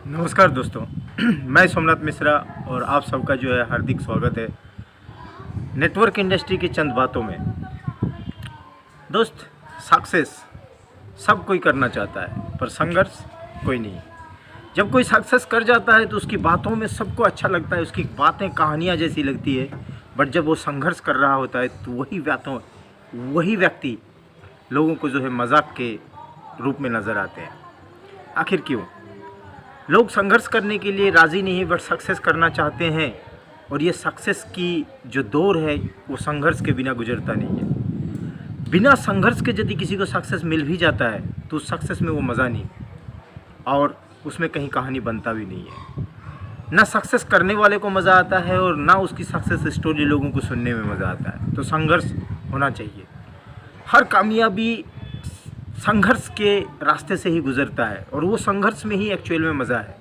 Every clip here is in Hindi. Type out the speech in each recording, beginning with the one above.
नमस्कार दोस्तों। मैं सोमनाथ मिश्रा और आप सबका जो है हार्दिक स्वागत है नेटवर्क इंडस्ट्री की चंद बातों में। दोस्त, सक्सेस सब कोई करना चाहता है पर संघर्ष कोई नहीं। जब कोई सक्सेस कर जाता है तो उसकी बातों में सबको अच्छा लगता है, उसकी बातें कहानियाँ जैसी लगती है। बट जब वो संघर्ष कर रहा होता है तो वही व्यक्ति लोगों को जो है मजाक के रूप में नज़र आते हैं। आखिर क्यों? लोग संघर्ष करने के लिए राज़ी नहीं बट सक्सेस करना चाहते हैं, और ये सक्सेस की जो दौर है वो संघर्ष के बिना गुजरता नहीं है। बिना संघर्ष के यदि किसी को सक्सेस मिल भी जाता है तो उस सक्सेस में वो मज़ा नहीं, और उसमें कहीं कहानी बनता भी नहीं है। ना सक्सेस करने वाले को मज़ा आता है और ना उसकी सक्सेस स्टोरी लोगों को सुनने में मज़ा आता है। तो संघर्ष होना चाहिए। हर कामयाबी संघर्ष के रास्ते से ही गुजरता है और वो संघर्ष में ही एक्चुअल में मज़ा है।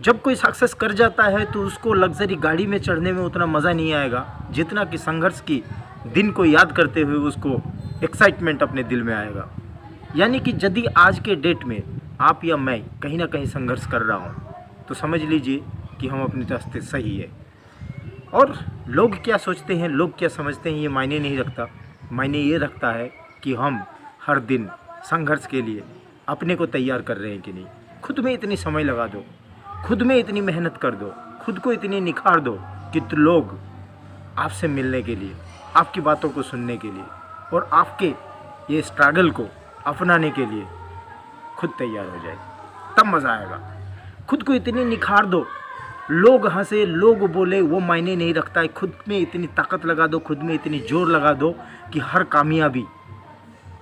जब कोई सक्सेस कर जाता है तो उसको लग्जरी गाड़ी में चढ़ने में उतना मज़ा नहीं आएगा जितना कि संघर्ष की दिन को याद करते हुए उसको एक्साइटमेंट अपने दिल में आएगा। यानी कि यदि आज के डेट में आप या मैं कहीं ना कहीं संघर्ष कर रहा हूँ तो समझ लीजिए कि हम अपने रास्ते सही है। और लोग क्या सोचते हैं, लोग क्या समझते हैं, ये मायने नहीं रखता। मायने ये रखता है कि हम हर दिन संघर्ष के लिए अपने को तैयार कर रहे हैं कि नहीं। खुद में इतनी समय लगा दो, खुद में इतनी मेहनत कर दो, खुद को इतनी निखार दो कि तो लोग आपसे मिलने के लिए, आपकी बातों को सुनने के लिए और आपके ये स्ट्रगल को अपनाने के लिए खुद तैयार हो जाए, तब मज़ा आएगा। खुद को इतनी निखार दो, लोग हंसे, लोग बोले, वो मायने नहीं रखता है। खुद में इतनी ताकत लगा दो, खुद में इतनी जोर लगा दो कि हर कामयाबी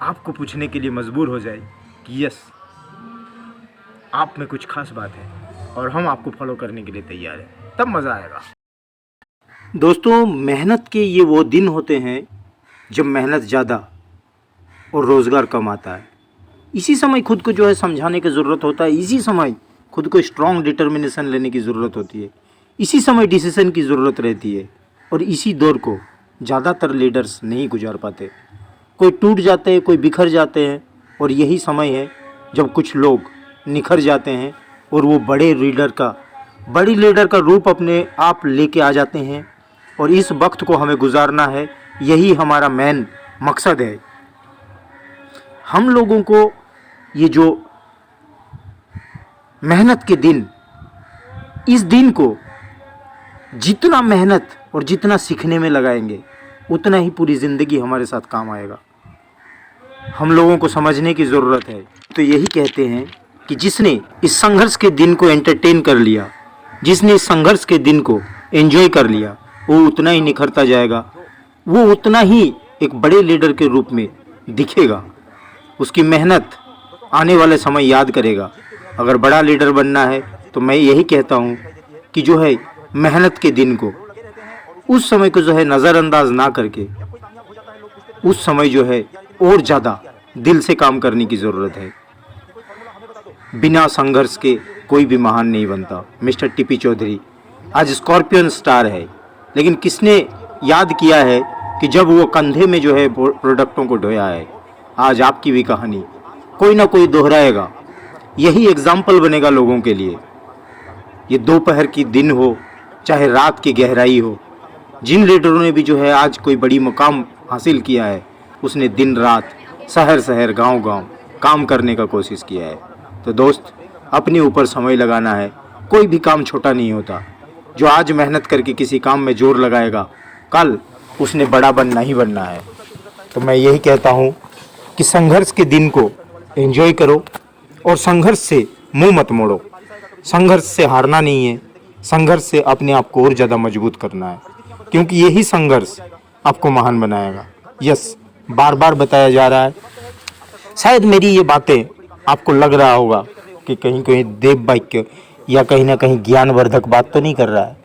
आपको पूछने के लिए मजबूर हो जाए कि यस, आप में कुछ खास बात है और हम आपको फॉलो करने के लिए तैयार हैं, तब मज़ा आएगा। दोस्तों, मेहनत के ये वो दिन होते हैं जब मेहनत ज़्यादा और रोज़गार कम आता है। इसी समय खुद को जो है समझाने की ज़रूरत होता है। इसी समय खुद को स्ट्रॉन्ग डिटर्मिनेशन लेने की ज़रूरत होती है। इसी समय डिसीजन की ज़रूरत रहती है और इसी दौर को ज़्यादातर लीडर्स नहीं गुजार पाते। कोई टूट जाते हैं, कोई बिखर जाते हैं, और यही समय है जब कुछ लोग निखर जाते हैं और वो बड़ी लीडर का रूप अपने आप लेके आ जाते हैं। और इस वक्त को हमें गुजारना है, यही हमारा मेन मकसद है। हम लोगों को ये जो मेहनत के दिन, इस दिन को जितना मेहनत और जितना सीखने में लगाएंगे उतना ही पूरी ज़िंदगी हमारे साथ काम आएगा। हम लोगों को समझने की ज़रूरत है। तो यही कहते हैं कि जिसने इस संघर्ष के दिन को एंटरटेन कर लिया, जिसने इस संघर्ष के दिन को एंजॉय कर लिया, वो उतना ही निखरता जाएगा, वो उतना ही एक बड़े लीडर के रूप में दिखेगा। उसकी मेहनत आने वाले समय याद करेगा। अगर बड़ा लीडर बनना है तो मैं यही कहता हूँ कि जो है मेहनत के दिन को, उस समय को जो है नज़रअंदाज ना करके उस समय जो है और ज़्यादा दिल से काम करने की ज़रूरत है। बिना संघर्ष के कोई भी महान नहीं बनता। मिस्टर टीपी चौधरी आज स्कॉर्पियन स्टार है, लेकिन किसने याद किया है कि जब वो कंधे में जो है प्रोडक्टों को ढोया है। आज आपकी भी कहानी कोई ना कोई दोहराएगा, यही एग्जाम्पल बनेगा लोगों के लिए। ये दोपहर की दिन हो चाहे रात की गहराई हो, जिन लीडरों ने भी जो है आज कोई बड़ी मुकाम हासिल किया है, उसने दिन रात, शहर शहर, गांव गांव काम करने का कोशिश किया है। तो दोस्त, अपने ऊपर समय लगाना है। कोई भी काम छोटा नहीं होता। जो आज मेहनत करके किसी काम में जोर लगाएगा, कल उसने बड़ा बनना ही बनना है। तो मैं यही कहता हूँ कि संघर्ष के दिन को एंजॉय करो और संघर्ष से मुंह मत मोड़ो। संघर्ष से हारना नहीं है, संघर्ष से अपने आप को और ज़्यादा मजबूत करना है, क्योंकि यही संघर्ष आपको महान बनाएगा। यस, बार बार बताया जा रहा है। शायद मेरी ये बातें आपको लग रहा होगा कि कहीं कहीं देव वाक्य या कहीं ना कहीं ज्ञानवर्धक बात तो नहीं कर रहा है,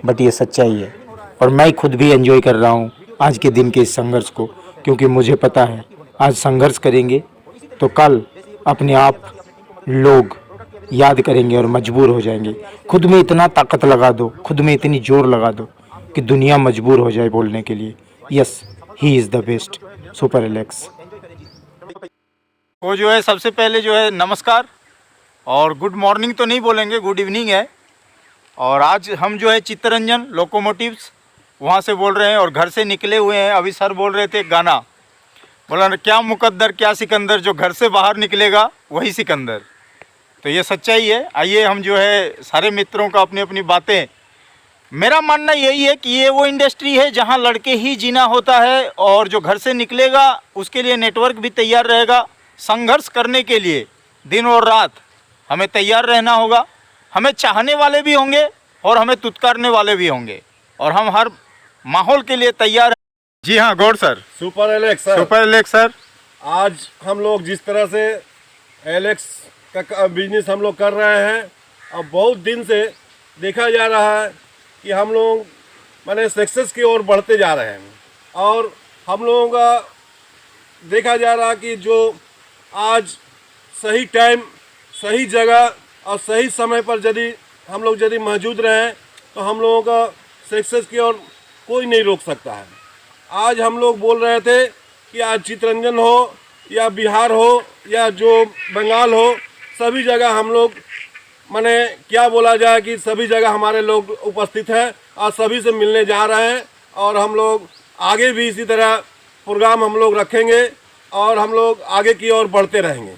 बट ये सच्चाई है। और मैं खुद भी एंजॉय कर रहा हूँ आज के दिन के इस संघर्ष को, क्योंकि मुझे पता है आज संघर्ष करेंगे तो कल अपने आप लोग याद करेंगे और मजबूर हो जाएंगे। खुद में इतना ताकत लगा दो, खुद में इतनी जोर लगा दो कि दुनिया मजबूर हो जाए बोलने के लिए, yes, he is the best, super Alex. वो जो है सबसे पहले जो है नमस्कार। और गुड मॉर्निंग तो नहीं बोलेंगे, गुड इवनिंग है। और आज हम जो है चित्तरंजन लोकोमोटिव्स वहाँ से बोल रहे हैं और घर से निकले हुए हैं। अभी सर बोल रहे थे गाना, बोला क्या मुकद्दर क्या सिकंदर, जो घर से बाहर निकलेगा वही सिकंदर। तो ये सच्चाई है। आइए हम जो है सारे मित्रों का अपनी अपनी बातें, मेरा मानना यही है कि ये वो इंडस्ट्री है जहाँ लड़के ही जीना होता है, और जो घर से निकलेगा उसके लिए नेटवर्क भी तैयार रहेगा। संघर्ष करने के लिए दिन और रात हमें तैयार रहना होगा। हमें चाहने वाले भी होंगे और हमें तुतकारने वाले भी होंगे, और हम हर माहौल के लिए तैयार हैं। जी हाँ Gaur sir. Super Alex sir. Super Alex sir. आज हम लोग जिस तरह से एलेक्स का बिजनेस हम लोग कर रहे हैं, अब बहुत दिन से देखा जा रहा है कि हम लोग माने सक्सेस की ओर बढ़ते जा रहे हैं, और हम लोगों का देखा जा रहा कि जो आज सही टाइम, सही जगह और सही समय पर यदि मौजूद रहें तो हम लोगों का सक्सेस की ओर कोई नहीं रोक सकता है। आज हम लोग बोल रहे थे कि आज चित्तरंजन हो या बिहार हो या जो बंगाल हो, सभी जगह हम लोग माने क्या बोला जाए कि सभी जगह हमारे लोग उपस्थित हैं और सभी से मिलने जा रहे हैं, और हम लोग आगे भी इसी तरह प्रोग्राम हम लोग रखेंगे और हम लोग आगे की ओर बढ़ते रहेंगे।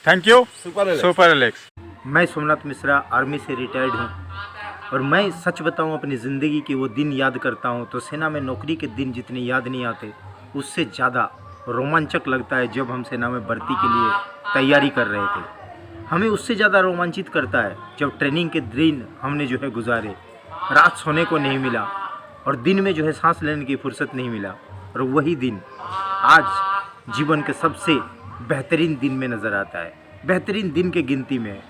Thank you super Alex. मैं सोमनाथ मिश्रा आर्मी से रिटायर्ड हूँ, और मैं सच बताऊँ अपनी ज़िंदगी के वो दिन याद करता हूँ तो सेना में नौकरी के दिन जितने याद नहीं आते, उससे ज़्यादा रोमांचक लगता है जब हम सेना में भर्ती के लिए तैयारी कर रहे थे। हमें उससे ज़्यादा रोमांचित करता है जब ट्रेनिंग के दिन हमने जो है गुजारे, रात सोने को नहीं मिला और दिन में जो है सांस लेने की फुर्सत नहीं मिला, और वही दिन आज जीवन के सबसे बेहतरीन दिन में नज़र आता है। बेहतरीन दिन के गिनती में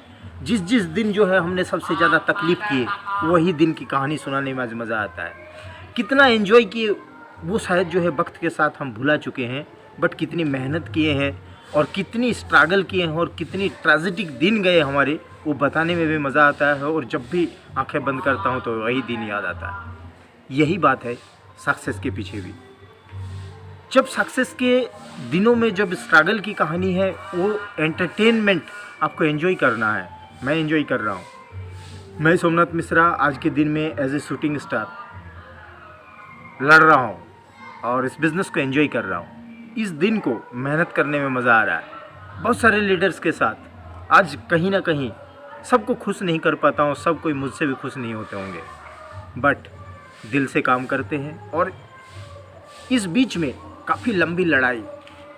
जिस दिन जो है हमने सबसे ज़्यादा तकलीफ़ किए, वही दिन की कहानी सुनाने में आज मज़ा आता है। कितना एंजॉय किए वो शायद जो है वक्त के साथ हम भुला चुके हैं, बट कितनी मेहनत किए हैं और कितनी स्ट्रगल किए हैं और कितनी ट्रेजिक दिन गए हमारे, वो बताने में भी मज़ा आता है। और जब भी आंखें बंद करता हूँ तो वही दिन याद आता है। यही बात है सक्सेस के पीछे भी। जब सक्सेस के दिनों में जब स्ट्रगल की कहानी है, वो एंटरटेनमेंट आपको एंजॉय करना है। मैं एंजॉय कर रहा हूँ। मैं सोमनाथ मिश्रा आज के दिन में एज ए शूटिंग स्टार लड़ रहा हूँ और इस बिज़नेस को एंजॉय कर रहा हूँ। इस दिन को मेहनत करने में मज़ा आ रहा है। बहुत सारे लीडर्स के साथ आज कहीं ना कहीं सबको खुश नहीं कर पाता हूँ, सब कोई मुझसे भी खुश नहीं होते होंगे, बट दिल से काम करते हैं। और इस बीच में काफ़ी लंबी लड़ाई,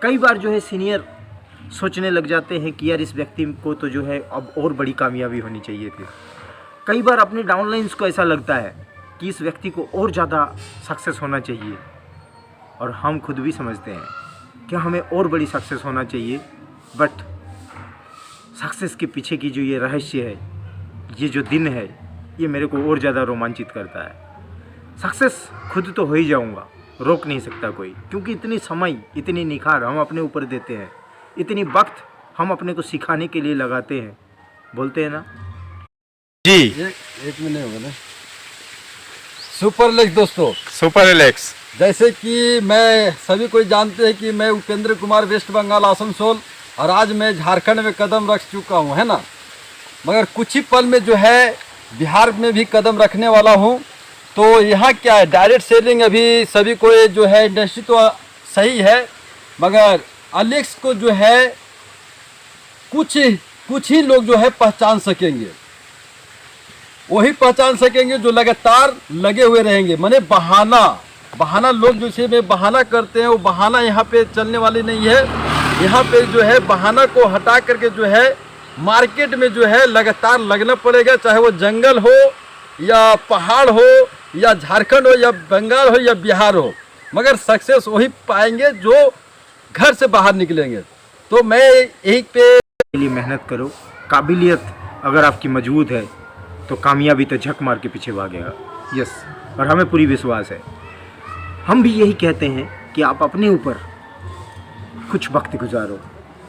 कई बार जो है सीनियर सोचने लग जाते हैं कि यार इस व्यक्ति को तो जो है अब और बड़ी कामयाबी होनी चाहिए थी। कई बार अपने डाउनलाइंस को ऐसा लगता है कि इस व्यक्ति को और ज़्यादा सक्सेस होना चाहिए, और हम खुद भी समझते हैं कि हमें और बड़ी सक्सेस होना चाहिए, बट सक्सेस के पीछे की जो ये रहस्य है, ये जो दिन है, ये मेरे को और ज़्यादा रोमांचित करता है। सक्सेस खुद तो हो ही जाऊंगा, रोक नहीं सकता कोई, क्योंकि इतनी समय, इतनी निखार हम अपने ऊपर देते हैं, इतनी वक्त हम अपने को सिखाने के लिए लगाते हैं। बोलते हैं ना जी। एक मिनट होगा ना। सुपर एलेक्स दोस्तों, सुपर एलेक्स। जैसे कि मैं सभी कोई जानते हैं कि मैं उपेंद्र कुमार वेस्ट बंगाल आसनसोल, और आज मैं झारखंड में कदम रख चुका हूं, है ना। मगर कुछ ही पल में जो है बिहार में भी कदम रखने वाला हूं। तो यहाँ क्या है, डायरेक्ट सेलिंग अभी सभी को जो है इंडस्ट्री तो सही है, मगर एलेक्स को जो है कुछ ही लोग जो है पहचान सकेंगे। वही पहचान सकेंगे जो लगातार लगे हुए रहेंगे। माने बहाना लोग जैसे में बहाना करते हैं, वो बहाना यहाँ पे चलने वाली नहीं है। यहाँ पे जो है बहाना को हटा करके जो है मार्केट में जो है लगातार लगना पड़ेगा, चाहे वो जंगल हो या पहाड़ हो या झारखंड हो या बंगाल हो या बिहार हो, मगर सक्सेस वही पाएंगे जो घर से बाहर निकलेंगे। तो मैं यही पे लिए मेहनत करो। काबिलियत अगर आपकी मजबूत है तो कामयाबी तो झक मार के पीछे भागेगा। यस, और हमें पूरी विश्वास है। हम भी यही कहते हैं कि आप अपने ऊपर कुछ वक्त गुजारो।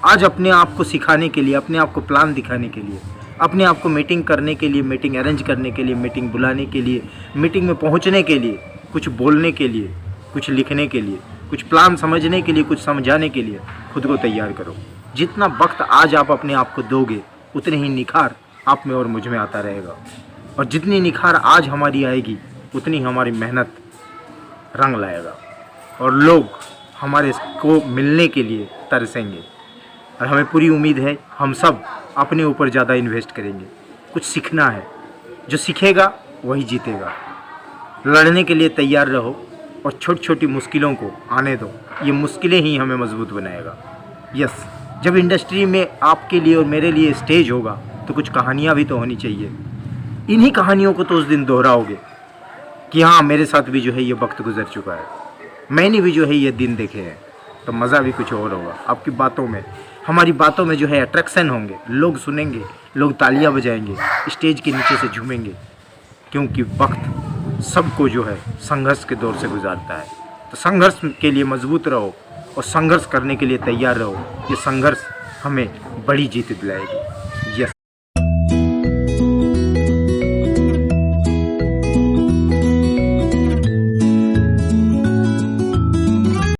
आज अपने आप को सिखाने के लिए, अपने आप को प्लान दिखाने के लिए, अपने आप को मीटिंग करने के लिए, मीटिंग अरेंज करने के लिए, मीटिंग बुलाने के लिए, मीटिंग में पहुंचने के लिए, कुछ बोलने के लिए, कुछ लिखने के लिए, कुछ प्लान समझने के लिए, कुछ समझाने के लिए खुद को तैयार करो। जितना वक्त आज आप अपने आप को दोगे, उतने ही निखार आप में और मुझ में आता रहेगा। और जितनी निखार आज हमारी आएगी उतनी हमारी मेहनत रंग लाएगा और लोग हमारे को मिलने के लिए तरसेंगे। और हमें पूरी उम्मीद है हम सब अपने ऊपर ज़्यादा इन्वेस्ट करेंगे। कुछ सीखना है, जो सीखेगा वही जीतेगा। लड़ने के लिए तैयार रहो और छोटी छोटी मुश्किलों को आने दो, ये मुश्किलें ही हमें मजबूत बनाएगा। यस, जब इंडस्ट्री में आपके लिए और मेरे लिए स्टेज होगा तो कुछ कहानियाँ भी तो होनी चाहिए। इन्हीं कहानियों को तो उस दिन दोहराओगे कि हाँ मेरे साथ भी जो है ये वक्त गुजर चुका है, मैंने भी जो है ये दिन देखे हैं, तो मज़ा भी कुछ और होगा। आपकी बातों में, हमारी बातों में जो है अट्रैक्शन होंगे, लोग सुनेंगे, लोग तालियां बजाएंगे, स्टेज के नीचे से झूमेंगे, क्योंकि वक्त सबको जो है संघर्ष के दौर से गुजारता है। तो संघर्ष के लिए मजबूत रहो और संघर्ष करने के लिए तैयार रहो। ये संघर्ष हमें बड़ी जीत दिलाएगी।